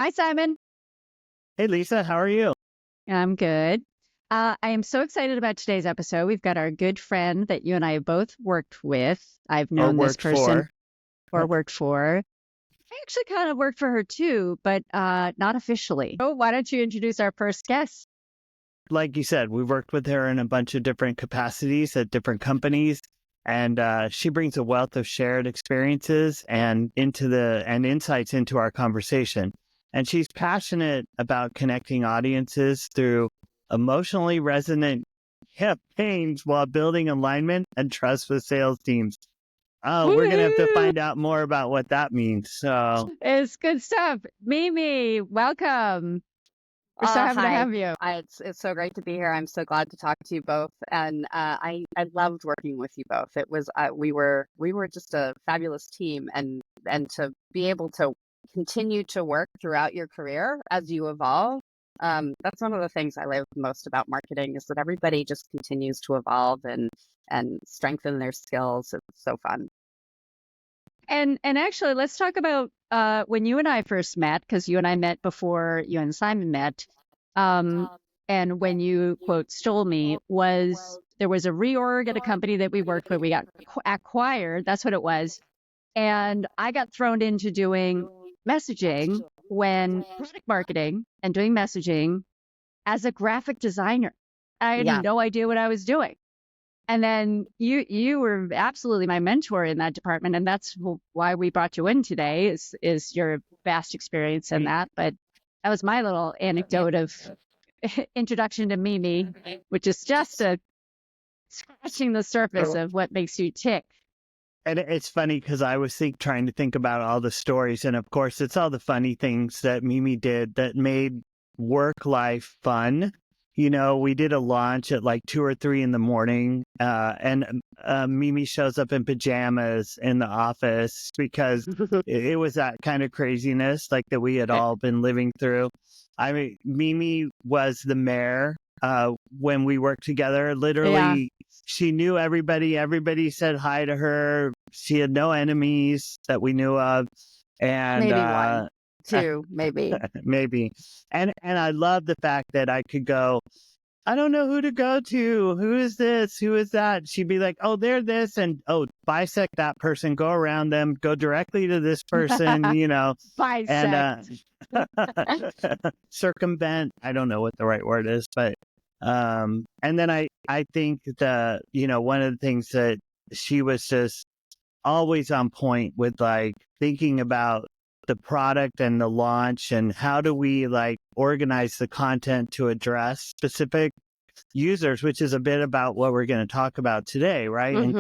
Hi, Simon. Hey, Lisa, how are you? I'm good. I am so excited about today's episode. We've got our good friend that you and I have both worked with. I've Or known this worked person for? or worked for. I actually kind of worked for her too, but not officially. So why don't you introduce our first guest? Like you said, we've worked with her in a bunch of different capacities at different companies, and she brings a wealth of shared experiences and insights into our conversation. And she's passionate about connecting audiences through emotionally resonant campaigns while building alignment and trust with sales teams. Oh, we're gonna have to Woo! find out more about what that means. So, It's good stuff. Mimi, welcome. We're so happy to Hi. have you. It's so great to be here. I'm so glad to talk to you both, and I loved working with you both. It was we were just a fabulous team, and to be able to continue to work throughout your career as you evolve. That's one of the things I love most about marketing is that everybody just continues to evolve and strengthen their skills. It's so fun. And actually, let's talk about when you and I first met, because you and I met before you and Simon met. And when you, quote, stole me, there was a reorg at a company that we worked with. We got acquired. That's what it was. And I got thrown into doing messaging when product marketing and doing messaging as a graphic designer. I had Yeah. no idea what I was doing. And then you were absolutely my mentor in that department, and that's why we brought you in today is your vast experience in that. But that was my little anecdote of introduction to Mimi, which is just scratching the surface of what makes you tick. and it's funny because I was trying to think about all the stories, and of course, it's all the funny things that Mimi did that made work life fun. You know, we did a launch at like 2 or 3 in the morning, and Mimi shows up in pajamas in the office because it was that kind of craziness like that we had all been living through. I mean, Mimi was the mayor when we worked together. Literally, she knew everybody. Everybody said hi to her. She had no enemies that we knew of. And Maybe one, two, maybe. maybe. And I love the fact that I could go, I don't know who to go to. Who is this? Who is that? She'd be like, oh, they're this. And oh, bisect that person, go around them, go directly to this person, you know, and Bisect. circumvent. I don't know what the right word is, but and then I think one of the things that she was just always on point with, like, thinking about the product and the launch and how do we like organize the content to address specific users, which is a bit about what we're going to talk about today, right? And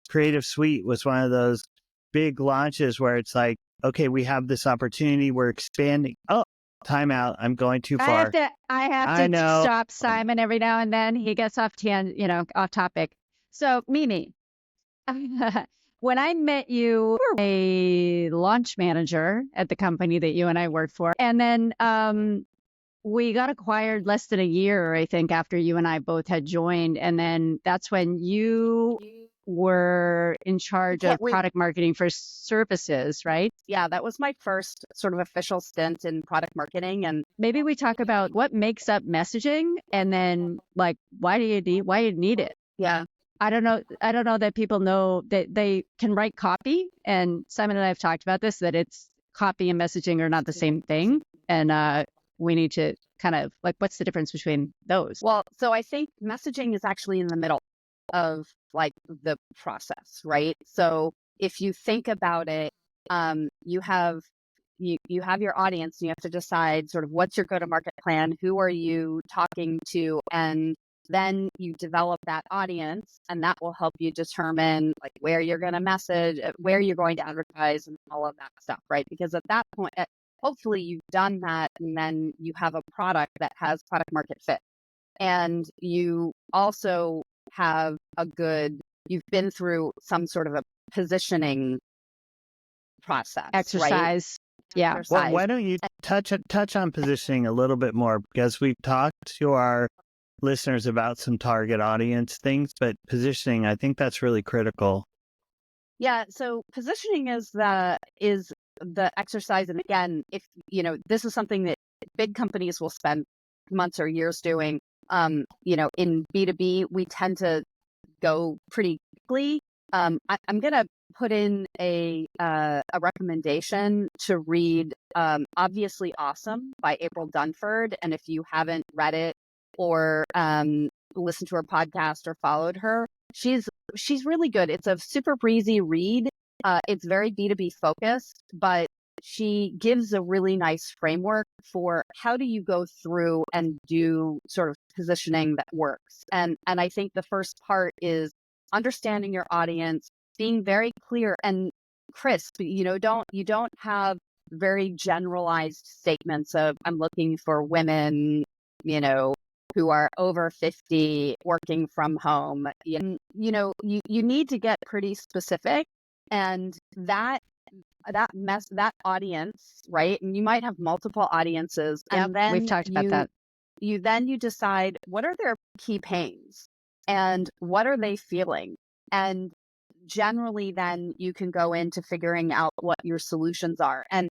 Creative Suite was one of those big launches where it's like, okay, we have this opportunity, we're expanding. Oh, timeout, I'm going too far. I have I to know. stop Simon every now and then. He gets off topic. So Mimi, when I met you, you were a launch manager at the company that you and I worked for. And then we got acquired less than a year, I think, after you and I both had joined. And then that's when you were in charge of product marketing for services, right? Yeah, that was my first sort of official stint in product marketing. And maybe we talk about what makes up messaging and then like why you need it. Yeah. I don't know that people know that they can write copy, and Simon and I have talked about this, that it's copy and messaging are not the same thing. And we need to kind of like, what's the difference between those? Well, so I think messaging is actually in the middle of like the process, right? So if you think about it, you have your audience, and you have to decide sort of what's your go-to-market plan, who are you talking to, and then you develop that audience, and that will help you determine like where you're going to message, where you're going to advertise, and all of that stuff, right? Because at that point, hopefully you've done that, and then you have a product that has product market fit. And you also have you've been through some sort of a positioning process, Exercise. Right? Yeah. Exercise. Well, why don't you touch on positioning a little bit more, because we've talked to our listeners about some target audience things, but positioning, I think that's really critical. Yeah. So positioning is the exercise, and again, if, this is something that big companies will spend months or years doing, in B2B, we tend to go pretty quickly. I'm going to put in a recommendation to read Obviously Awesome by April Dunford. And if you haven't read it or listened to her podcast or followed her, she's really good. It's a super breezy read. It's very B2B focused, but she gives a really nice framework for how do you go through and do sort of positioning that works. And I think the first part is understanding your audience, being very clear and crisp. You don't have very generalized statements of I'm looking for women, who are over 50 working from home. You need to get pretty specific, and that audience, right? And you might have multiple audiences, Yep, and then we've talked about that. you decide what are their key pains and what are they feeling, and generally then you can go into figuring out what your solutions are. And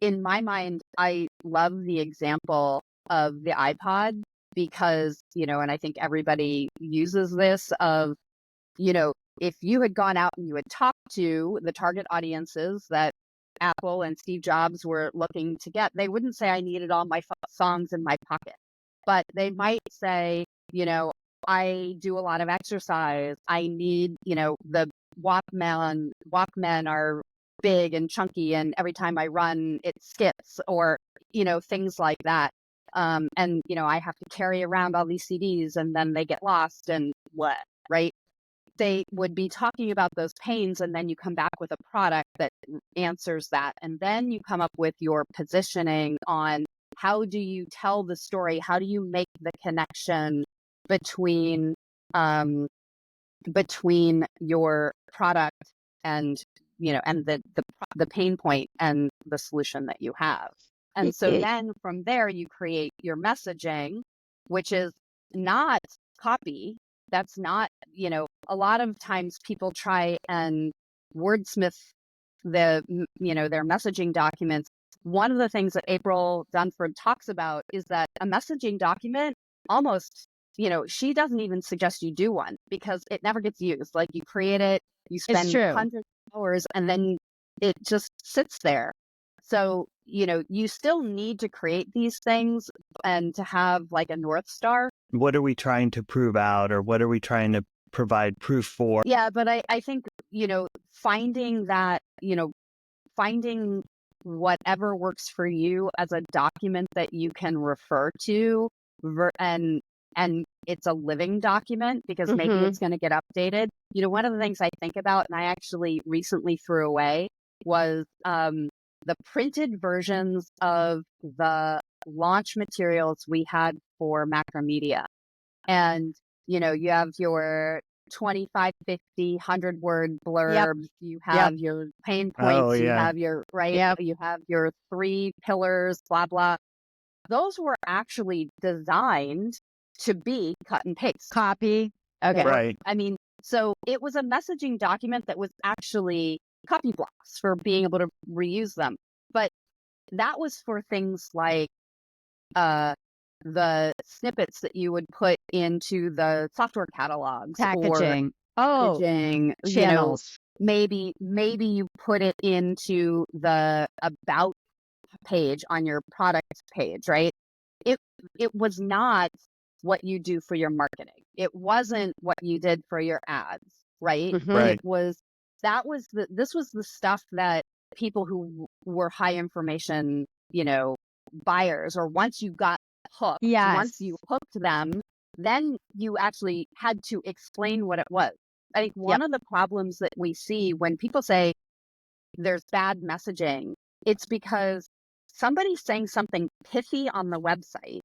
in my mind, I love the example of the iPod because, and I think everybody uses this of, if you had gone out and you had talked to the target audiences that Apple and Steve Jobs were looking to get, they wouldn't say I needed all my songs in my pocket, but they might say, I do a lot of exercise. I need, the Walkmen are big and chunky, and every time I run, it skips, or, things like that. And, I have to carry around all these CDs and then they get lost and what, right? They would be talking about those pains, and then you come back with a product that answers that. And then you come up with your positioning on how do you tell the story? How do you make the connection between your product and, and the pain point and the solution that you have. And so then from there, you create your messaging, which is not copy. That's not, a lot of times people try and wordsmith their messaging documents. One of the things that April Dunford talks about is that a messaging document almost, she doesn't even suggest you do one because it never gets used. Like, you create it, you spend hundreds of hours, and then it just sits there. So, you still need to create these things and to have like a North Star. What are we trying to prove out, or what are we trying to provide proof for? Yeah, but I think, finding whatever works for you as a document that you can refer to, and it's a living document because maybe it's going to get updated. One of the things I think about, and I actually recently threw away, was the printed versions of the launch materials we had for Macromedia. And, you have your 25, 50, 100-word blurbs. You have your pain points. You have your, you have your 3 pillars, blah, blah. Those were actually designed to be cut and paste. Copy. Okay. Right. I mean, so it was a messaging document that was actually copy blocks for being able to reuse them. But that was for things like the snippets that you would put into the software catalogs, Packaging. Or packaging, channels. Maybe you put it into the about page on your product page, right? It was not what you do for your marketing. It wasn't what you did for your ads, right? Right. This was the stuff that people who were high information, buyers, or once you got hooked, once you hooked them, then you actually had to explain what it was. I think one of the problems that we see when people say there's bad messaging, it's because somebody's saying something pithy on the website,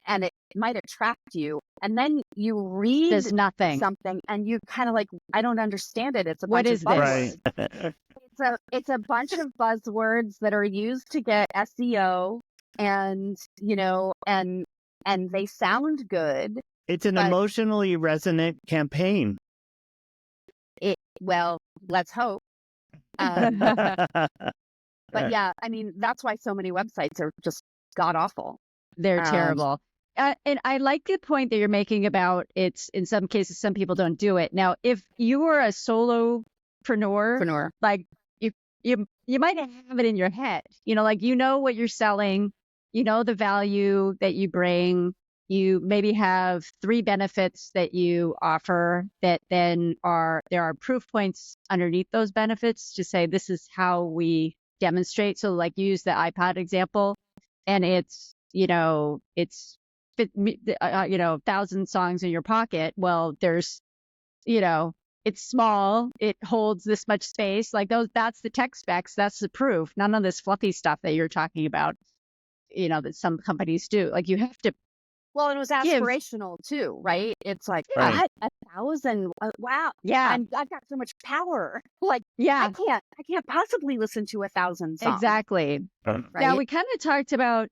and it might attract you, and then you read There's nothing. something and you kind of like, I don't understand it. It's a What bunch is of buzzwords. Right. It's a bunch of buzzwords that are used to get SEO, and and they sound good. It's an emotionally resonant campaign. Well, let's hope. Um, They're but yeah, I mean, that's why so many websites are just god awful. They're Um, terrible. And I like the point that you're making about it's in some cases, some people don't do it. Now, if you are a solopreneur, Entrepreneur. like you might have it in your head, like what you're selling, the value that you bring. You maybe have 3 benefits that you offer that then there are proof points underneath those benefits to say this is how we demonstrate. So like use the iPod example, and it's 1,000 songs in your pocket. Well, there's, it's small. It holds this much space. Like that's the tech specs. That's the proof. None of this fluffy stuff that you're talking about, that some companies do. Like you have to Well, it was give. aspirational too, right? It's like, Yeah. what? 1,000? Wow. Yeah. I've got so much power. Like, Yeah. I can't possibly listen to 1,000 songs. Exactly. Right? Now we kind of talked about,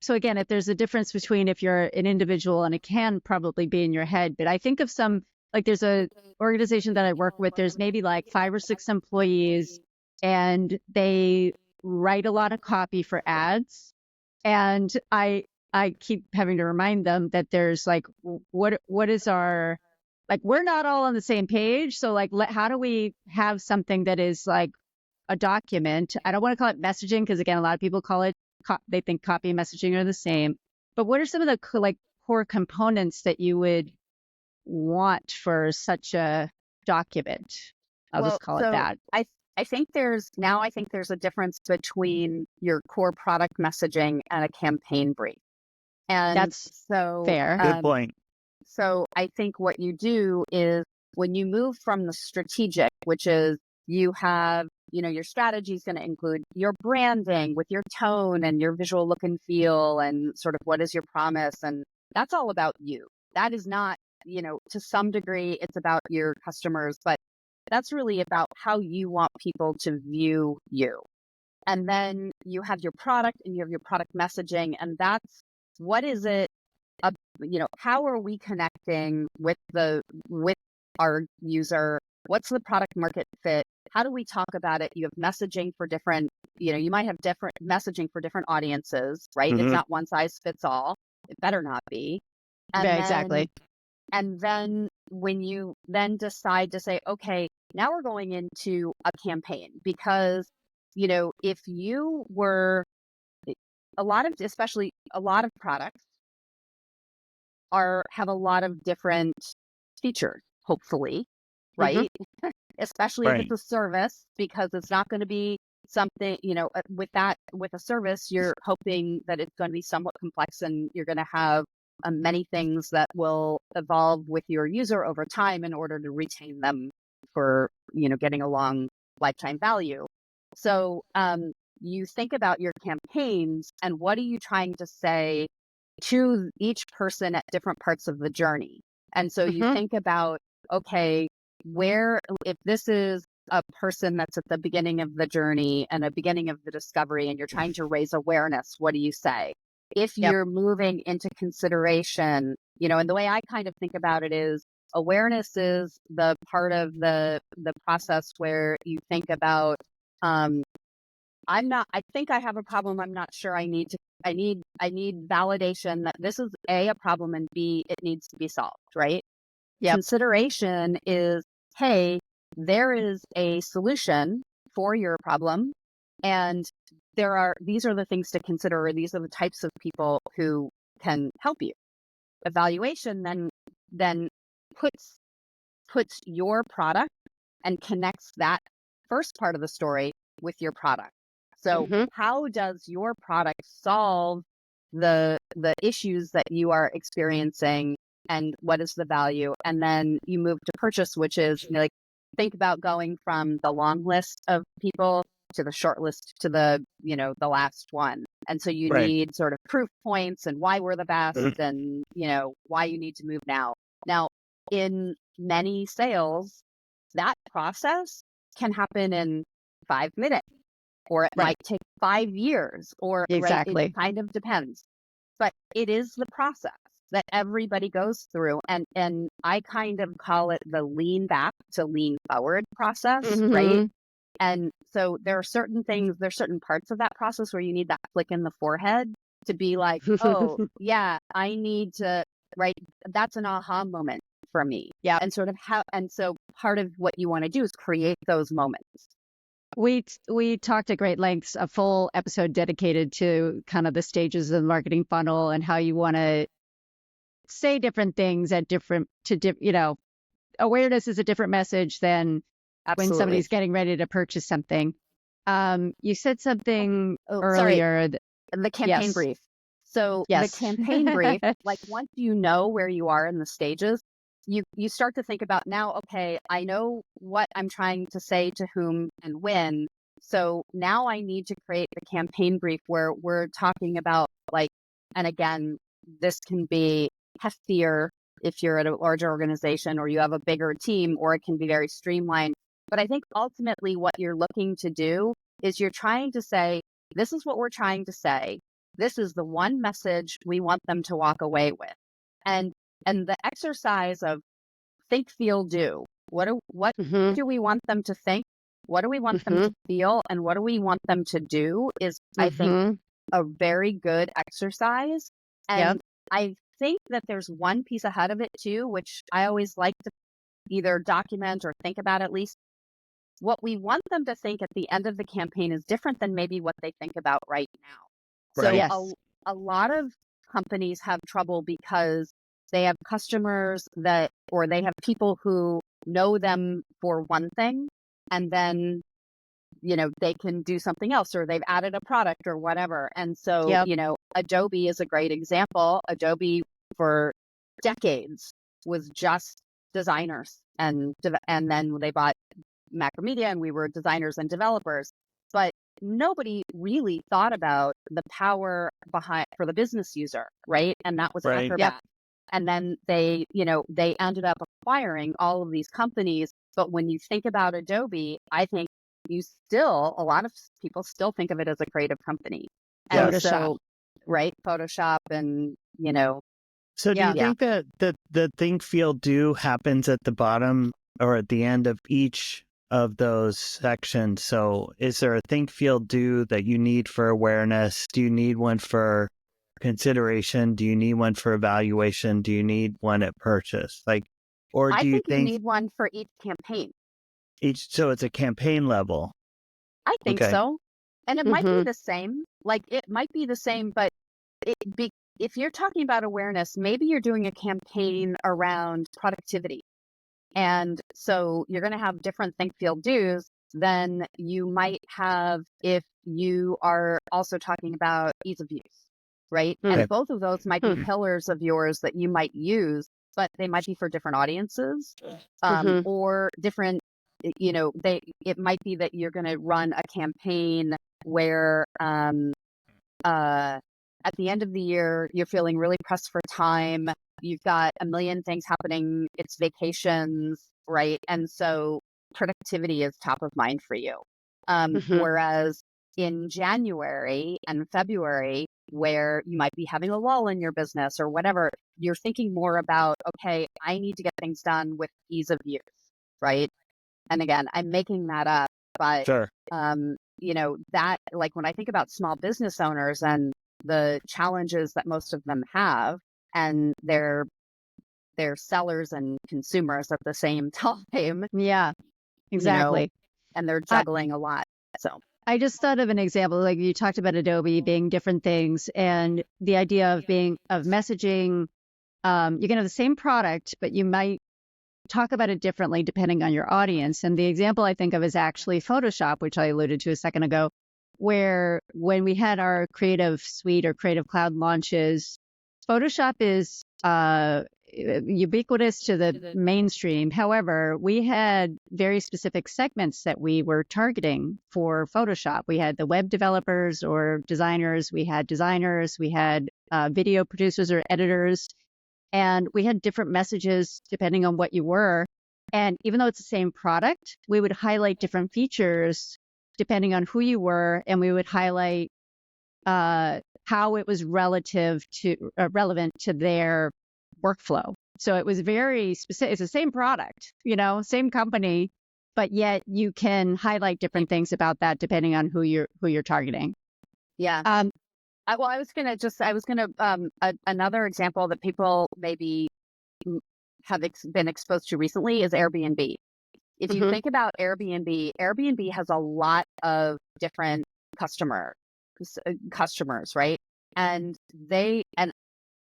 so again, if there's a difference between if you're an individual, and it can probably be in your head, but I think of some, like there's a organization that I work with, there's maybe like 5 or 6 employees, and they write a lot of copy for ads. And I keep having to remind them that there's like, what is our, like, we're not all on the same page. So like, how do we have something that is like a document? I don't want to call it messaging because again, a lot of people call it, they think copy and messaging are the same. But what are some of the like core components that you would want for such a document? I'll just call it that. I think there's a difference between your core product messaging and a campaign brief. And That's fair. Good point. So I think what you do is when you move from the strategic, which is you have, your strategy is going to include your branding with your tone and your visual look and feel and sort of what is your promise. And that's all about you. That is not, to some degree, it's about your customers, but that's really about how you want people to view you. And then you have your product and you have your product messaging. And that's what is it, how are we connecting with our user? What's the product market fit? How do we talk about it? You have messaging for different, you might have different messaging for different audiences, right? Mm-hmm. It's not one size fits all. It better not be. And Yeah, exactly. And then when you then decide to say, okay, now we're going into a campaign, because, if you were especially a lot of products have a lot of different features, hopefully, right? Mm-hmm. Especially if it's a service, because it's not going to be something, with a service, you're hoping that it's going to be somewhat complex and you're going to have many things that will evolve with your user over time in order to retain them for, getting a long lifetime value. So you think about your campaigns and what are you trying to say to each person at different parts of the journey. And so you think about, okay, if this is a person that's at the beginning of the journey and a beginning of the discovery and you're trying to raise awareness, what do you say? If you're moving into consideration, and the way I kind of think about it is awareness is the part of the process where you think about, I think I have a problem. I'm not sure. I need validation that this is a problem, and B, it needs to be solved, right? Yep. Consideration is, hey, there is a solution for your problem, and these are the things to consider, or these are the types of people who can help you. Evaluation then puts your product and connects that first part of the story with your product. So how does your product solve the issues that you are experiencing, and what is the value? And then you move to purchase, which is like, think about going from the long list of people to the short list to the last one. And so you need sort of proof points and why we're the best and, why you need to move now. Now, in many sales, that process can happen in 5 minutes. Or it might take 5 years, or exactly. It kind of depends. But it is the process that everybody goes through. And I kind of call it the lean back to lean forward process, right? And so there's certain parts of that process where you need that flick in the forehead to be like, oh, yeah, I need to, right? That's an aha moment for me. Yeah. And so part of what you want to do is create those moments. We talked at great lengths, a full episode dedicated to kind of the stages of the marketing funnel and how you want to say different things at awareness is a different message than when Absolutely. somebody's getting ready to purchase something. You said something Sorry. earlier. The campaign brief. So Yes. the campaign brief, like once you know where you are in the stages, you start to think about now, okay, I know what I'm trying to say to whom and when. So now I need to create the campaign brief where we're talking about and again, this can be heftier if you're at a larger organization or you have a bigger team, or it can be very streamlined. But I think ultimately what you're looking to do is you're trying to say, this is what we're trying to say. This is the one message we want them to walk away with. And the exercise of think, feel, do. What do we want them to think? What do we want them to feel? And what do we want them to do is, I think, a very good exercise. And I think that there's one piece ahead of it too, which I always like to either document or think about at least. What we want them to think at the end of the campaign is different than maybe what they think about right now. Right. So a lot of companies have trouble because they have customers or they have people who know them for one thing, and then, they can do something else, or they've added a product or whatever. And so, Adobe is a great example. Adobe for decades was just designers, and then they bought Macromedia and we were designers and developers, but nobody really thought about the power behind for the business user, right? And that was Right. Acrobat. And then they ended up acquiring all of these companies. But when you think about Adobe, I think a lot of people still think of it as a creative company. And Photoshop. so, right, Photoshop and, So do you think that the think, feel, do happens at the bottom or at the end of each of those sections? So is there a think, feel, do that you need for awareness? Do you need one for consideration? Do you need one for evaluation? Do you need one at purchase? Or do you think you need one for each campaign? so it's a campaign level? I think Okay. so. And it might be the same. It might be the same, but if you're talking about awareness, maybe you're doing a campaign around productivity. And so you're going to have different think, feel, do's than you might have if you are also talking about ease of use, right? Okay. And both of those might be pillars of yours that you might use, but they might be for different audiences, or different, it might be that you're going to run a campaign where, at the end of the year, you're feeling really pressed for time. You've got a million things happening. It's vacations, right? And so productivity is top of mind for you. Whereas in January and February, where you might be having a lull in your business or whatever, you're thinking more about, okay, I need to get things done with ease of use, right? And again, I'm making that up, but, Sure. that when I think about small business owners and the challenges that most of them have, and they're sellers and consumers at the same time. Yeah, exactly. And they're juggling a lot. So I just thought of an example, like you talked about Adobe being different things, and the idea of messaging. You can have the same product, but you might talk about it differently depending on your audience. And the example I think of is actually Photoshop, which I alluded to a second ago, where when we had our Creative Suite or Creative Cloud launches, Photoshop is ubiquitous to the mainstream. However, we had very specific segments that we were targeting for Photoshop. We had the web developers or designers, we had video producers or editors, and we had different messages depending on what you were. And even though it's the same product, we would highlight different features depending on who you were, and we would highlight how it was relevant to their workflow. So it was very specific. It's the same product, same company, but yet you can highlight different things about that depending on who you're targeting. Yeah. I was gonna another example that people maybe have been exposed to recently is Airbnb. If you think about Airbnb has a lot of different customers, right? And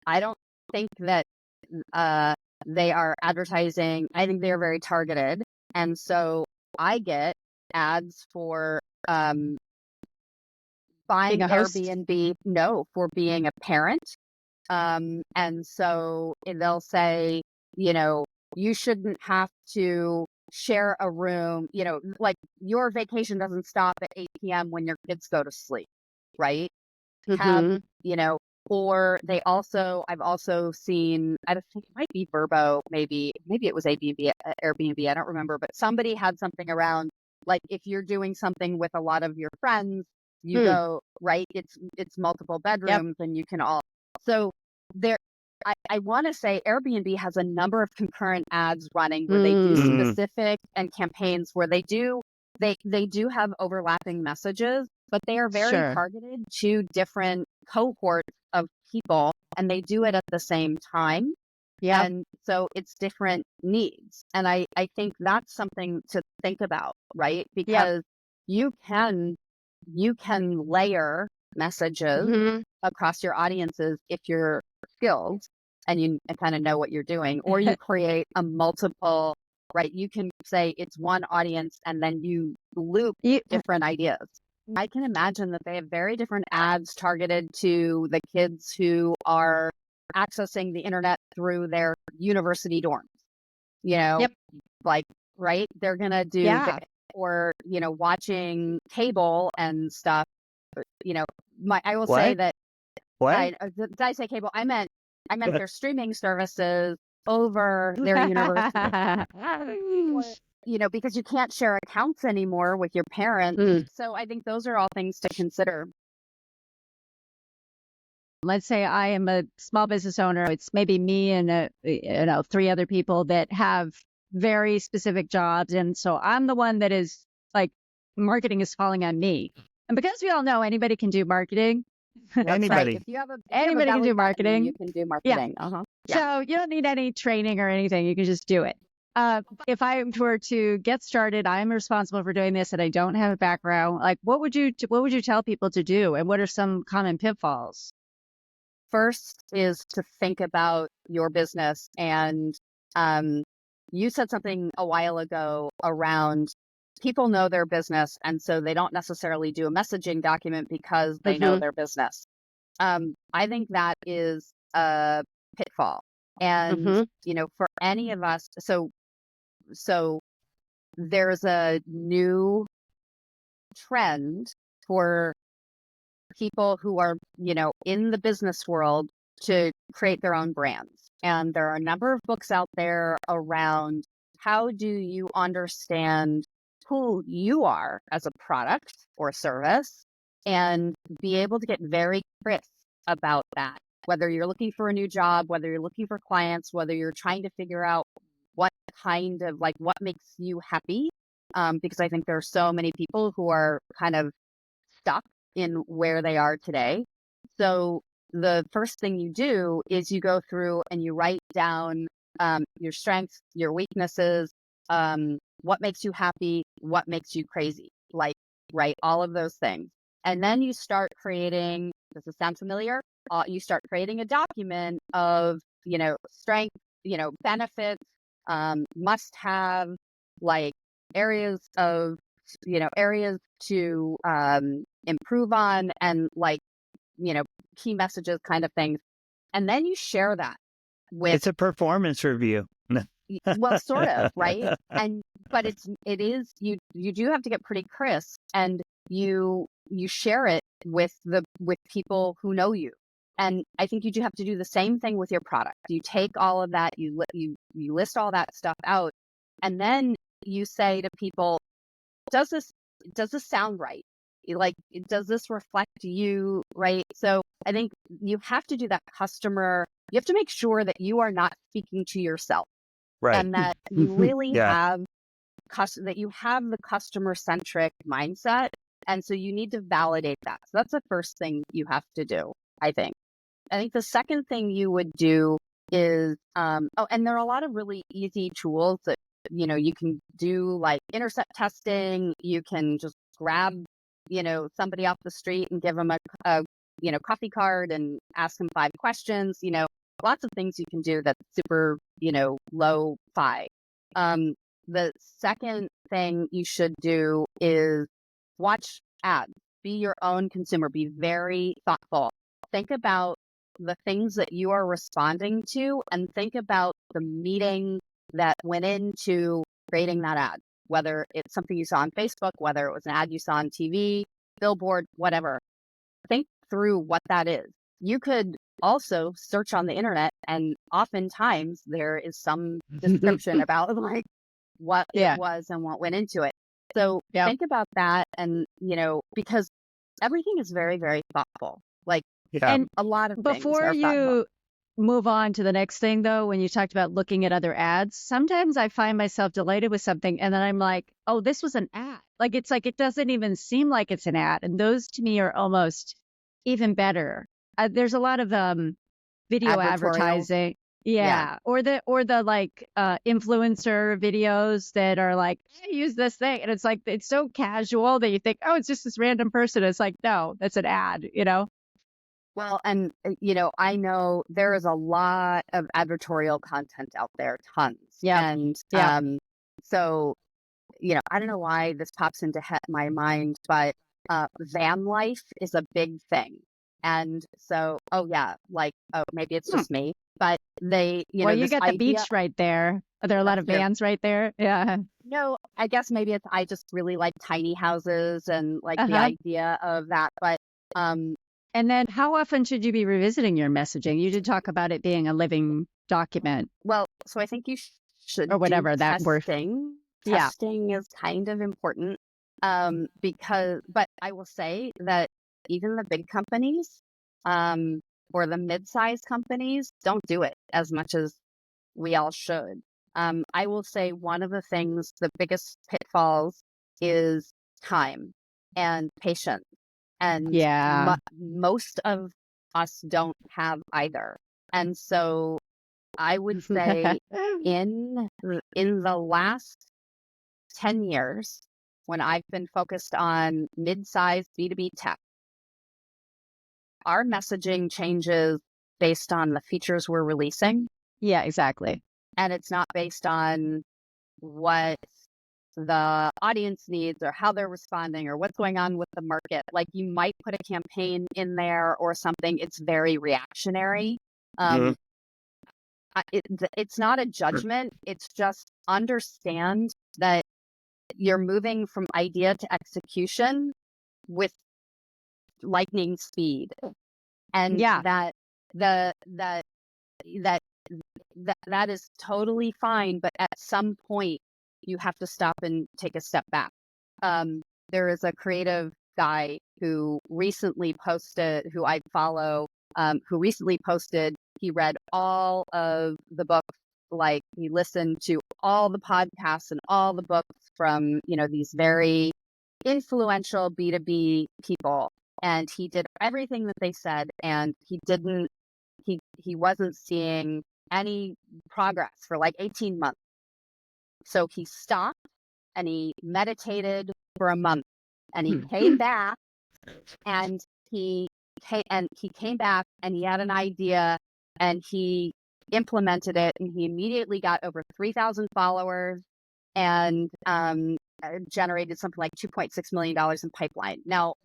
I don't think that they are advertising. I think they're very targeted. And so I get ads for buying Being a host? Airbnb, no, for being a parent. And so they'll say, you shouldn't have to share a room, like your vacation doesn't stop at 8 p.m. when your kids go to sleep, right? Have, or I've also seen, I don't think it might be Verbo, maybe it was Airbnb, I don't remember, but somebody had something around, like, if you're doing something with a lot of your friends, you go, right? It's multiple bedrooms and you can all, so there, I want to say Airbnb has a number of concurrent ads running where they do specific and campaigns where they do have overlapping messages, but they are very targeted to different cohorts of people, and they do it at the same time. Yeah. And so it's different needs. And I think that's something to think about, right? Because you can layer messages across your audiences if you're skilled and you kind of know what you're doing, or you create a multiple, right? You can say it's one audience and then you loop different ideas. I can imagine that they have very different ads targeted to the kids who are accessing the internet through their university dorms, like, right? They're going to do, or, watching cable and stuff, I will say that, did I say cable? I meant their streaming services over their university. Because you can't share accounts anymore with your parents. So I think those are all things to consider. Let's say I am a small business owner. It's maybe me and 3 other people that have very specific jobs. And so I'm the one that is like, marketing is falling on me. And because we all know anybody can do marketing. Anybody. Right. If anybody can do marketing. You can do marketing. Yeah. So you don't need any training or anything. You can just do it. If I were to get started, I'm responsible for doing this and I don't have a background. Like, what would you tell people to do? And what are some common pitfalls? First is to think about your business. And you said something a while ago around people know their business, and so they don't necessarily do a messaging document because they know their business. I think that is a pitfall. And, for any of us, so there's a new trend for people who are, in the business world to create their own brands. And there are a number of books out there around how do you understand who you are as a product or service and be able to get very crisp about that. Whether you're looking for a new job, whether you're looking for clients, whether you're trying to figure out what kind of, like, what makes you happy. Because I think there are so many people who are kind of stuck in where they are today. So the first thing you do is you go through and you write down your strengths, your weaknesses, what makes you happy, what makes you crazy, like, right? All of those things. And then you start creating, does this sound familiar? You start creating a document of, strength, benefits, must have, like, areas to improve on, and, like, key messages kind of things. And then you share that with. It's a performance review. Well, sort of, right? But it is, you do have to get pretty crisp, and you share it with people who know you. And I think you do have to do the same thing with your product. You take all of that, you list all that stuff out, and then you say to people, does this sound right? Like, does this reflect you, right? So I think you have to do that you have to make sure that you are not speaking to yourself. Right. And that you really have that you have the customer-centric mindset. And so you need to validate that. So that's the first thing you have to do, I think. I think the second thing you would do is, and there are a lot of really easy tools that, you can do, like intercept testing. You can just grab, somebody off the street and give them a coffee card and ask them 5 questions, lots of things you can do that's super, low fi. The second thing you should do is watch ads, be your own consumer, be very thoughtful. Think about the things that you are responding to and think about the meeting that went into creating that ad, whether it's something you saw on Facebook, whether it was an ad you saw on TV, billboard, whatever. Think through what that is. You could also search on the internet, and oftentimes there is some description about like what it was and what went into it. So think about that, and because everything is very, very thoughtful. Like, and a lot of things before are you thoughtful. move on to the next thing, though, when you talked about looking at other ads, sometimes I find myself delighted with something, and then I'm like, oh, this was an ad. Like, it's like it doesn't even seem like it's an ad, and those to me are almost even better. There's a lot of video advertising. Or the like influencer videos that are like, I use this thing, and it's like it's so casual that you think, oh, it's just this random person. It's like, no, that's an ad, Well, and I know there is a lot of advertorial content out there, tons. And so I don't know why this pops into my mind, but van life is a big thing. And so, maybe it's just me, but they, well, you this got the idea, beach right there. Are there a lot of vans right there? Yeah. No, I guess maybe I just really like tiny houses and like the idea of that. But, and then how often should you be revisiting your messaging? You did talk about it being a living document. Well, so I think you should or whatever that word. Testing is kind of important. But I will say that even the big companies, or the mid-sized companies don't do it as much as we all should. I will say one of the biggest pitfalls is time and patience. And most of us don't have either. And so I would say in the last 10 years, when I've been focused on mid-sized B2B tech, our messaging changes based on the features we're releasing. Yeah, exactly. And it's not based on what the audience needs or how they're responding or what's going on with the market. Like, you might put a campaign in there or something. It's very reactionary. It's not a judgment. It's just understand that you're moving from idea to execution with lightning speed, and that is totally fine. But at some point, you have to stop and take a step back. There is a creative guy who I follow, who recently posted. He read all of the books, like he listened to all the podcasts and all the books from, these very influential B2B people. And he did everything that they said, and he wasn't seeing any progress for like 18 months. So he stopped and he meditated for a month, and he came back and he came back and he had an idea and he implemented it, and he immediately got over 3,000 followers and generated something like $2.6 million in pipeline. Now,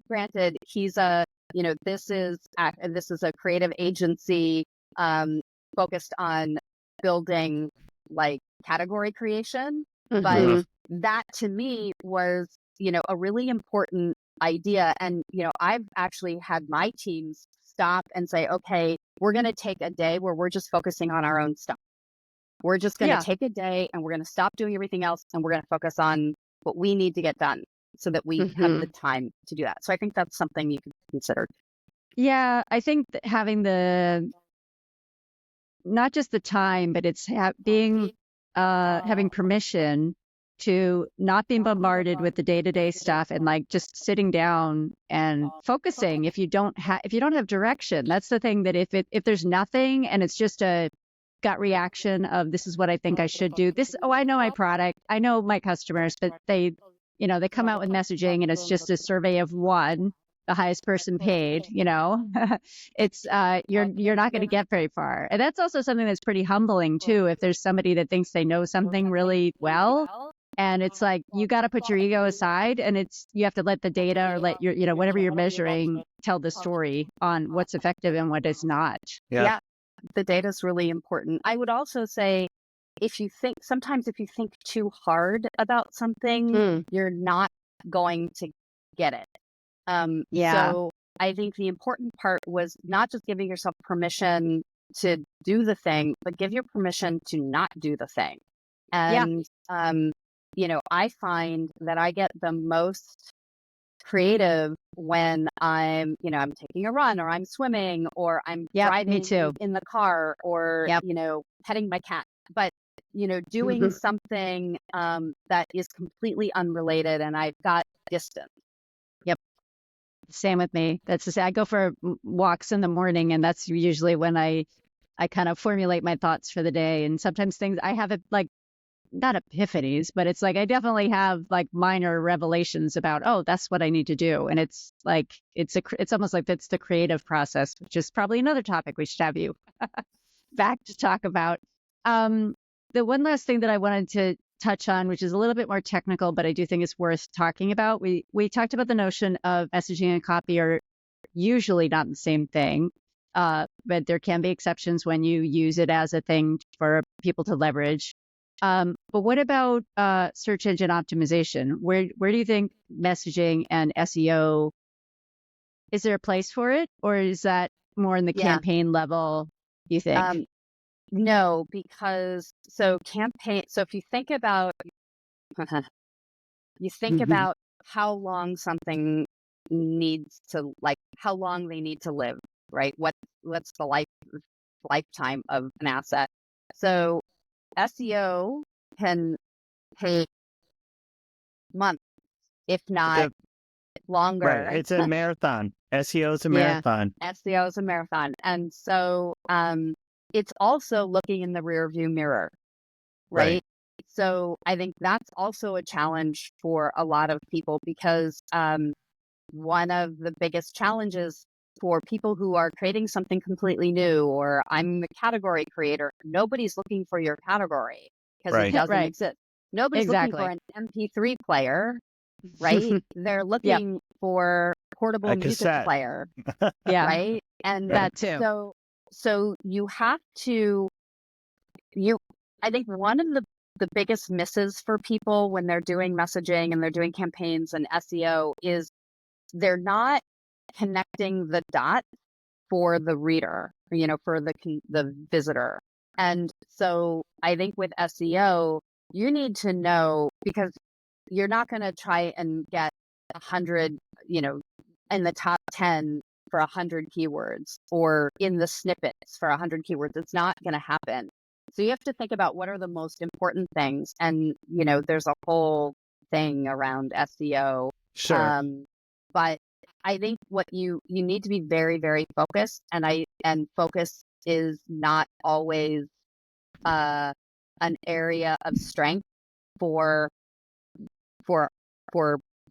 granted, he's this is a creative agency focused on building like category creation, but that to me was a really important idea. And I've actually had my teams stop and say, okay, we're going to take a day where we're just focusing on our own stuff. We're just going to take a day and we're going to stop doing everything else, and we're going to focus on what we need to get done so that we have the time to do that. So I think that's something you could consider. Yeah, I think that having not just the time, but it's having permission to not being bombarded with the day-to-day stuff and like just sitting down and focusing if you don't have direction. That's the thing, that if there's nothing and it's just a gut reaction of this is what I think I should do. I know my product, I know my customers, but they come out with messaging and it's just a survey of one, the highest person paid, it's you're not going to get very far. And that's also something that's pretty humbling too. If there's somebody that thinks they know something really well, and it's like, you got to put your ego aside, and you have to let the data or let your, whatever you're measuring tell the story on what's effective and what is not. Yeah. The data is really important. I would also say, sometimes if you think too hard about something, you're not going to get it. So I think the important part was not just giving yourself permission to do the thing, but give your permission to not do the thing. And, I find that I get the most creative when I'm taking a run, or I'm swimming, or I'm driving in the car, or, petting my cat. But, doing something that is completely unrelated, and I've got distance. Yep. Same with me. That's to say, I go for walks in the morning, and that's usually when I kind of formulate my thoughts for the day. And sometimes I have like, not epiphanies, but it's like I definitely have like minor revelations about, oh, that's what I need to do. And it's like it's almost like that's the creative process, which is probably another topic we should have you back to talk about. The one last thing that I wanted to touch on, which is a little bit more technical, but I do think it's worth talking about. We talked about the notion of messaging and copy are usually not the same thing. But there can be exceptions when you use it as a thing for people to leverage. But what about search engine optimization? Where do you think messaging and SEO, is there a place for it, or is that more in the campaign level, you think? No, because if you think about about how long something needs to, like, how long they need to live, right? What's the lifetime of an asset? So SEO can take months, if not longer. Right. It's a marathon. SEO is a marathon. SEO is a marathon. And so it's also looking in the rearview mirror, right? So I think that's also a challenge for a lot of people, because one of the biggest challenges for people who are creating something completely new, or I'm the category creator, nobody's looking for your category because it doesn't exist. Nobody's looking for an MP3 player, right? They're looking for portable music player, right? And that too. So you have to, I think one of the biggest misses for people when they're doing messaging and they're doing campaigns and SEO is they're not connecting the dots for the reader, for the visitor. And so I think with SEO, you need to know, because you're not going to try and get 100, in the top 10 for 100 keywords, or in the snippets for 100 keywords. It's not going to happen. So you have to think about what are the most important things. And, there's a whole thing around SEO. Sure. But I think what you need to be very, very focused, and focus is not always an area of strength for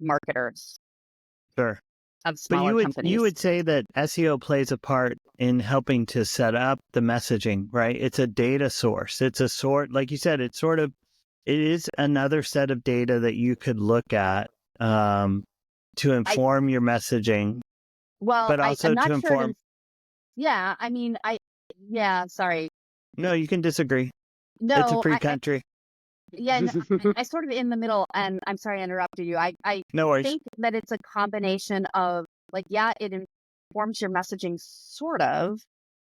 marketers. Sure. Of smaller companies. You would say that SEO plays a part in helping to set up the messaging, right? It's a data source. It's like you said, it is another set of data that you could look at to inform your messaging. Well, but also to inform. Sorry. No, you can disagree. No, it's a free country. I sort of in the middle, and I'm sorry I interrupted you. I no worries. think that it's a combination of, like, it informs your messaging, sort of,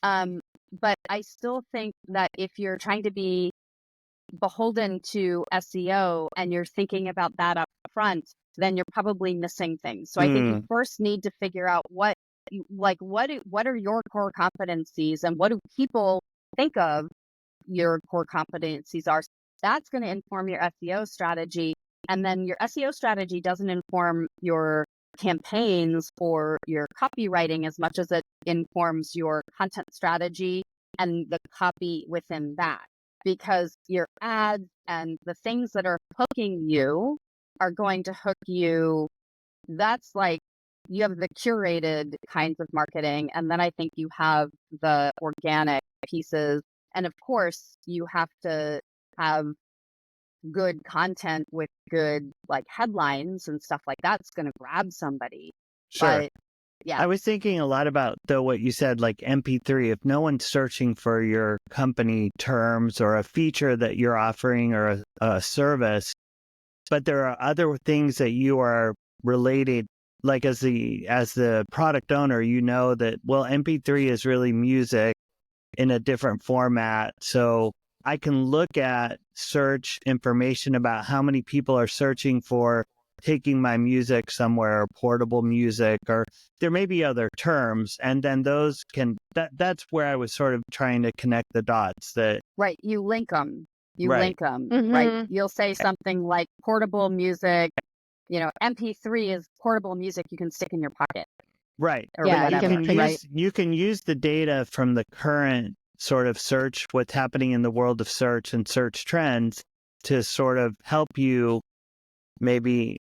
but I still think that if you're trying to be beholden to SEO and you're thinking about that up front, then you're probably missing things. So I think you first need to figure out what are your core competencies, and what do people think of your core competencies are. That's going to inform your SEO strategy. And then your SEO strategy doesn't inform your campaigns or your copywriting as much as it informs your content strategy and the copy within that. Because your ads and the things that are hooking you are going to hook you. That's like, you have the curated kinds of marketing, and then I think you have the organic pieces. And of course, you have to have good content with good like headlines and stuff like that's going to grab somebody. Sure. But yeah, I was thinking a lot about, though, what you said, like MP3. If no one's searching for your company terms or a feature that you're offering or a service, but there are other things that you are related, like as the product owner, you know that, well, MP3 is really music in a different format. So I can look at search information about how many people are searching for taking my music somewhere, or portable music, or there may be other terms. And then those that's where I was sort of trying to connect the dots that. right. You link them. Right. Link them, Mhm. right? You'll say something like portable music, MP3 is portable music you can stick in your pocket. Right. Or Yeah, you whatever, can right? You can use the data from the current sort of search, what's happening in the world of search and search trends, to sort of help you maybe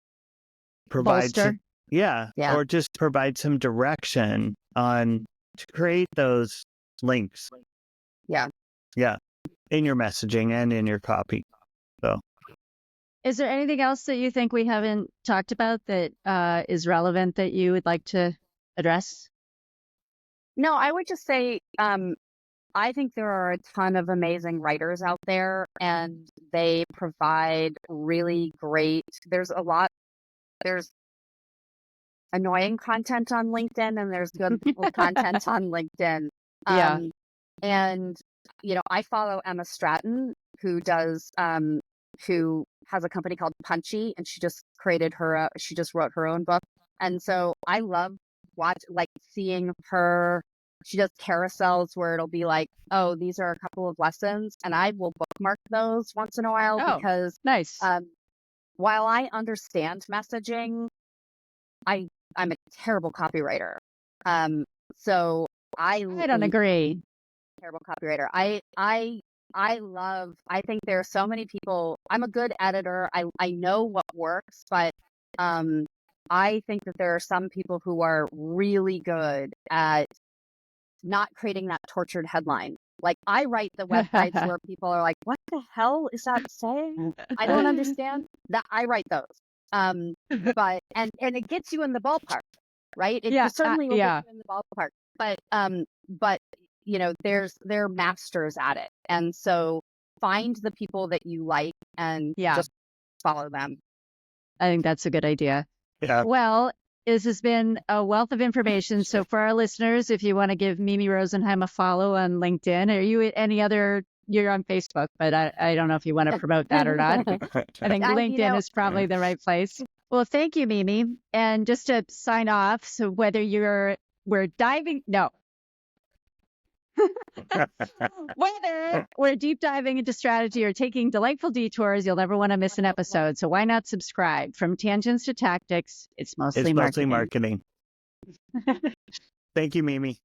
provide bolster. Yeah. or just provide some direction on to create those links. Yeah. Yeah. In your messaging and in your copy. So Is there anything else that you think we haven't talked about that is relevant that you would like to address? No, I would just say, I think there are a ton of amazing writers out there, and they provide really great. There's annoying content on LinkedIn, and there's good content on LinkedIn. Yeah. And I follow Emma Stratton, who has a company called Punchy, and she just wrote her own book. And so I love seeing her. She does carousels where it'll be like, oh, these are a couple of lessons, and I will bookmark those once in a while because Nice. while I understand messaging, I'm a terrible copywriter. So I don't agree. terrible copywriter. I think there are so many people. I'm a good editor. I know what works, but I think that there are some people who are really good at not creating that tortured headline. Like, I write the websites where people are like, what the hell is that saying? I don't understand. That I write those. But and it gets you in the ballpark, right? It certainly will get you in the ballpark. But they're masters at it. And so find the people that you like and just follow them. I think that's a good idea. Yeah. Well, this has been a wealth of information. So for our listeners, if you want to give Mimi Rosenheim a follow on LinkedIn, you're on Facebook, but I don't know if you want to promote that or not. I think LinkedIn is probably the right place. Well, thank you, Mimi. And just to sign off, so whether whether we're deep diving into strategy or taking delightful detours, you'll never want to miss an episode. So why not subscribe? From tangents to tactics, it's mostly marketing. Thank you, Mimi.